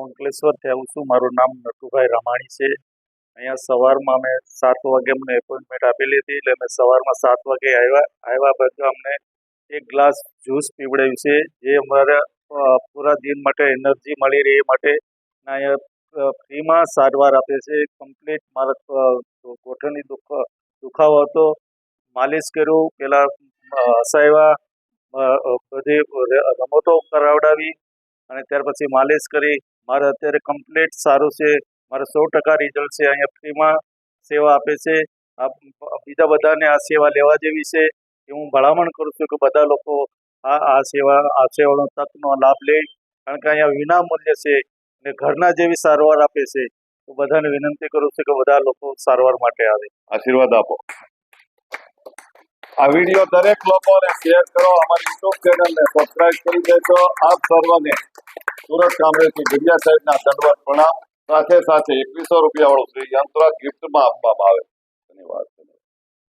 અંકલેશ્વરથી આવું છું. મારું નામ નટુભાઈ રમાણી છે. અહીંયા સવારમાં અમે 7 વાગે અમને એપોઇન્ટમેન્ટ આપેલી હતી, એટલે અમે સવારમાં 7 વાગે આવ્યા બાદ અમને એક ગ્લાસ જ્યુસ પીવડાવ્યું છે, જે અમારા પૂરા દિન માટે એનર્જી મળી રહે એ માટે. અહીંયા ફ્રીમાં સારવાર આપે છે. કમ્પ્લીટ મારા ગોઠણની દુખાવો હતો, માલિશ કર્યું, પેલા હસાવ્યા, બધી રમતો કરાવડાવી અને ત્યાર પછી માલિશ કરી. મારે અત્યારે કમ્પ્લીટ સારું છે. મારે 100% રિઝલ્ટ છે. અહીંયા ફ્રીમાં સેવા આપે છે. બીજા બધાને આ સેવા લેવા જેવી છે એ હું ભલામણ કરું છું કે બધા લોકો આ સેવાનો તકનો લાભ લે, કારણ કે અહીંયા વિના મૂલ્ય છે અને ઘરના જેવી સારવાર આપે છે. તો બધાને વિનંતી કરું છું કે બધા લોકો સારવાર માટે આવે. આશીર્વાદ આપો. આ વિડીયો દરેક લોકોને શેર કરો. અમારી યુટ્યુબ ચેનલને સબસ્ક્રાઇબ કરી દેજો. આપ સર્વને સુરત કામરેજથી ગઢિયા સાહેબના દંડવત પ્રણામ. સાથે 2100 રૂપિયા વાળું શ્રી યંત્ર ગિફ્ટમાં આપવામાં આવે.